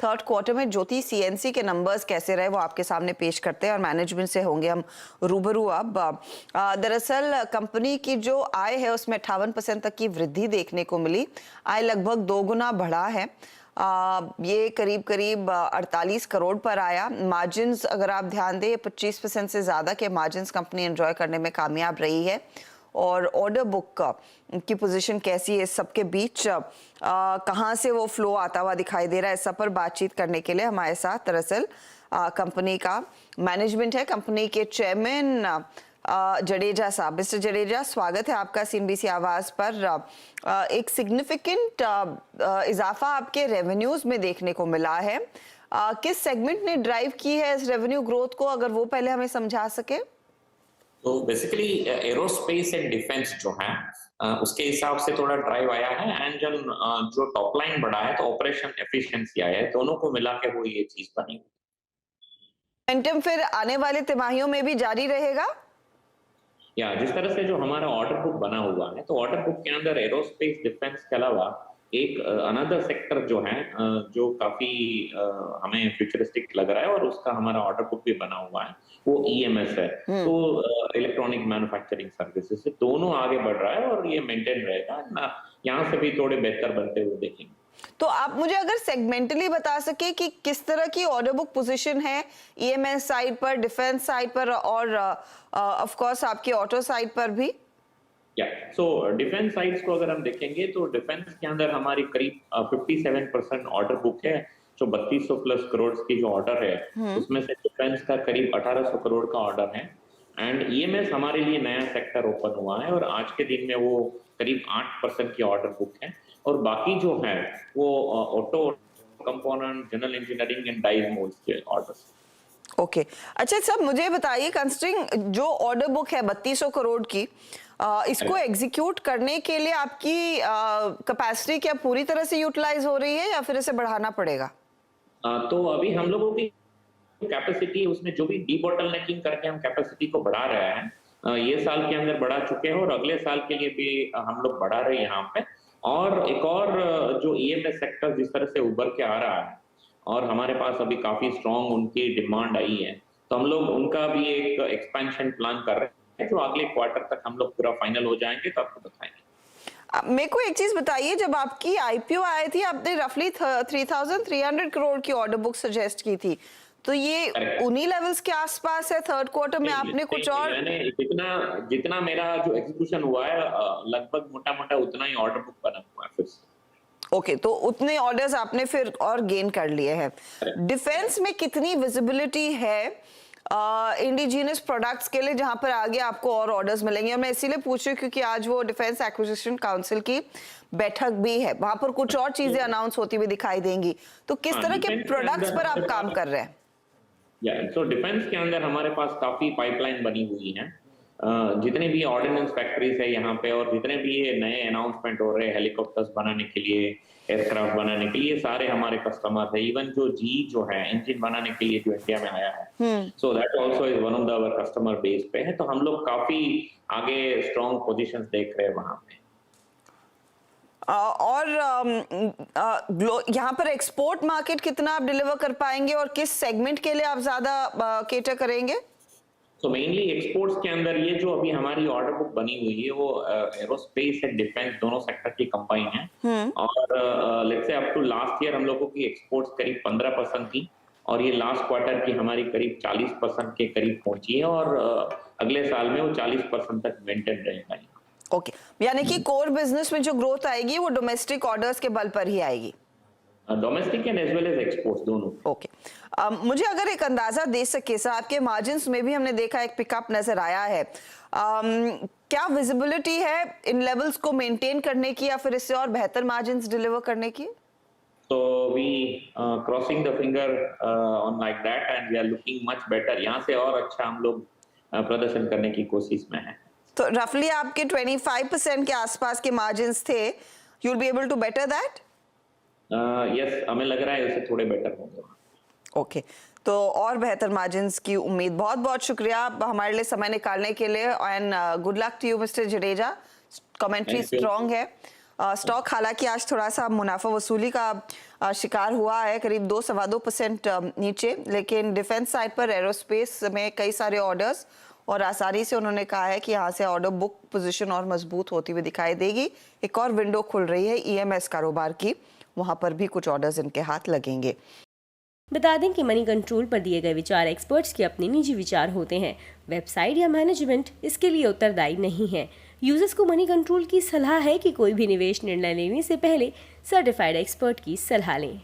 Third quarter में ज्योति CNC के numbers कैसे रहे वो आपके सामने पेश करते हैं और मैनेजमेंट से होंगे हम रूबरू। अब दरअसल कंपनी की जो आय है उसमें 58% तक की वृद्धि देखने को मिली। आय लगभग 2 गुना बढ़ा है। ये करीब 48 करोड़ पर आया। मार्जिन्स अगर आप ध्यान दें 25% से ज़्यादा के मार्जिन्स कंपनी एंजॉय करने में कामयाब रही है। और ऑर्डर बुक की पोजीशन कैसी है, सबके बीच कहाँ से वो फ्लो आता हुआ दिखाई दे रहा है, सब पर बातचीत करने के लिए हमारे साथ दरअसल कंपनी का मैनेजमेंट है। कंपनी के चेयरमैन जडेजा साहब। मिस्टर जडेजा, स्वागत है आपका सीएनबीसी आवाज पर। एक सिग्निफिकेंट इजाफा आपके रेवेन्यूज में देखने को मिला है। किस सेगमेंट ने ड्राइव की है इस रेवेन्यू ग्रोथ को, अगर वो पहले हमें समझा सके। तो बेसिकली एरोस्पेस एंड डिफेंस जो है उसके हिसाब से थोड़ा ड्राइव आया है। एंड जो टॉप लाइन बढ़ा है तो ऑपरेशन एफिशिएंसी आया है, दोनों को मिला के वो ये चीज बनी। मोमेंटम फिर आने वाले तिमाहियों में भी जारी रहेगा। या जिस तरह से जो हमारा ऑर्डर बुक बना हुआ है, तो ऑर्डर बुक के अंदर एरोस्पेस डिफेंस के अलावा एक अनदर सेक्टर जो है जो काफी हमें फ्यूचरिस्टिक लग रहा है और उसका हमारा ऑर्डर बुक भी बना हुआ है, वो ईएमएस है। तो इलेक्ट्रॉनिक मैन्युफैक्चरिंग सर्विसेज से दोनों आगे बढ़ रहा है और ये मेंटेन रहेगा ना, यहाँ से भी थोड़े बेहतर बनते हुए देखेंगे। तो आप मुझे अगर सेगमेंटली बता सके कि किस तरह की ऑर्डर बुक पोजीशन है ईएमएस साइड पर, डिफेंस साइड पर और ऑफ कोर्स आपकी ऑटो साइड पर भी। या सो डिफेंस साइड्स को अगर हम देखेंगे तो डिफेंस के अंदर हमारी करीब 57% ऑर्डर बुक है। जो 3200 प्लस करोड़ की जो ऑर्डर है उसमें से डिफेंस का करीब 1800 करोड़ का ऑर्डर है। एंड ईएमएस हमारे लिए नया सेक्टर ओपन हुआ है और आज के दिन में वो करीब 8% की ऑर्डर बुक है। और बाकी जो है वो auto component, general engineering and dies moulds के ऑर्डर्स। ओके अच्छा सर, मुझे बताइए कंसिडरिंग जो ऑर्डर बुक है 3200 करोड़ की, इसको एग्जीक्यूट करने के लिए आपकी कैपेसिटी क्या पूरी तरह से यूटिलाइज हो रही है या फिर इसे बढ़ाना पड़ेगा? तो अभी हम लोगों की कैपेसिटी, उसमें जो भी डीबॉटलनेकिंग करके हम कैपेसिटी को बढ़ा रहे हैं, ये साल के अंदर बढ़ा चुके हैं और अगले साल के लिए भी हम लोग बढ़ा रहे हैं यहाँ पे। और एक और जो ईएमएस सेक्टर जिस तरह से उभर के आ रहा है और हमारे पास अभी काफी स्ट्रॉन्ग उनकी डिमांड आई है, तो हम लोग उनका भी एक एक्सपेंशन प्लान कर रहे हैं जो अगले क्वार्टर तक हम लोग पूरा फाइनल हो जाएंगे तो आपको बताएंगे। मेरे को एक चीज बताइए, जब आपकी आईपीओ आई थी आपने रफली 3300 करोड़ की ऑर्डर बुक सजेस्ट की थी, तो ये उन्हीं लेवल्स के आसपास है। थर्ड क्वार्टर में आपने कुछ और जितना मेरा जो एग्जीक्यूशन हुआ है लगभग मोटा मोटा उतना ही ऑर्डर बुक बना हुआ है फिर से। ओके, तो उतने ऑर्डर्स आपने फिर और गेन कर लिए हैं। डिफेंस में कितनी विजिबिलिटी है इंडिजिनस प्रोडक्ट्स के लिए जहां पर आगे आपको और ऑर्डर्स मिलेंगे? और मैं इसीलिए पूछ रही हूँ क्योंकि आज वो डिफेंस एक्विजिशन काउंसिल की बैठक भी है, वहां पर कुछ और चीजें अनाउंस होती हुई दिखाई देंगी। तो किस तरह के प्रोडक्ट्स पर आप काम कर रहे हैं? तो डिफेंस के अंदर हमारे पास काफी पाइपलाइन बनी हुई है। जितने भी ऑर्डिनेंस फैक्ट्रीज है यहाँ पे और जितने भी ये नए अनाउंसमेंट हो रहे हैं हेलीकॉप्टर्स बनाने के लिए, एयरक्राफ्ट बनाने के लिए, सारे हमारे कस्टमर है। इवन जो जी जो है इंजन बनाने के लिए जो इंडिया में आया है, so that also is one of the our customer base पे है। तो हम लोग काफी आगे स्ट्रॉन्ग पोजीशंस देख रहे हैं वहां पे। और यहाँ पर एक्सपोर्ट मार्केट कितना आप डिलीवर कर पाएंगे और किस सेगमेंट के लिए आप ज्यादा केटर करेंगे? तो मेनली एक्सपोर्ट्स के अंदर ये जो अभी हमारी ऑर्डर बुक बनी हुई है वो एरोस्पेस एंड डिफेंस दोनों सेक्टर की कंबाइन है। और let's say up to last year हम लोगों की एक्सपोर्ट्स करीब 15% थी और ये लास्ट क्वार्टर की हमारी करीब 40% के करीब पहुंची है और अगले साल में वो 40% तक मेंटेन रहेगा। ओके, यानी कि कोर बिजनेस में जो ग्रोथ आएगी वो डोमेस्टिक ऑर्डर्स के बल पर ही आएगी, domestic and as well as exports दोनों। ओके, मुझे अगर एक अंदाजा दे सके सर, आपके मार्जिन्स में भी हमने देखा एक पिकअप नजर आया है। क्या विजिबिलिटी है इन लेवल्स को मेंटेन करने की या फिर इससे और बेहतर मार्जिन्स डिलीवर करने की? So we crossing the finger on like that and we are looking much better. यहाँ से और अच्छा हम लोग प्रदर्शन करने की कोशिश में हैं। तो रफली आपके 25% के आसपास के मार्जिन्स थे, you'll be able to better that? Yes, हमें लग रहा है उससे थोड़े बेटर होंगे। ओके, तो और बेहतर मार्जिन्स की उम्मीद। बहुत बहुत शुक्रिया हमारे लिए समय निकालने के लिए and good luck to you Mister Jadeja. Commentary strong है। स्टॉक हालांकि आज थोड़ा सा मुनाफा वसूली का शिकार हुआ है, करीब 2-2.5% नीचे, लेकिन डिफेंस साइड पर एरोस्पेस में कई सारे ऑर्डर्स और आसानी से उन्होंने कहा है कि यहाँ से ऑर्डर बुक पोजीशन और मजबूत होती हुई दिखाई देगी। एक और विंडो खुल रही है ईएमएस कारोबार की, वहां पर भी कुछ ऑर्डर्स इनके हाथ लगेंगे। बता दें कि मनी कंट्रोल पर दिए गए विचार एक्सपर्ट्स के अपने निजी विचार होते हैं। वेबसाइट या मैनेजमेंट इसके लिए उत्तरदायी नहीं है। यूजर्स को मनी कंट्रोल की सलाह है कि कोई भी निवेश निर्णय लेने से पहले सर्टिफाइड एक्सपर्ट की सलाह लें।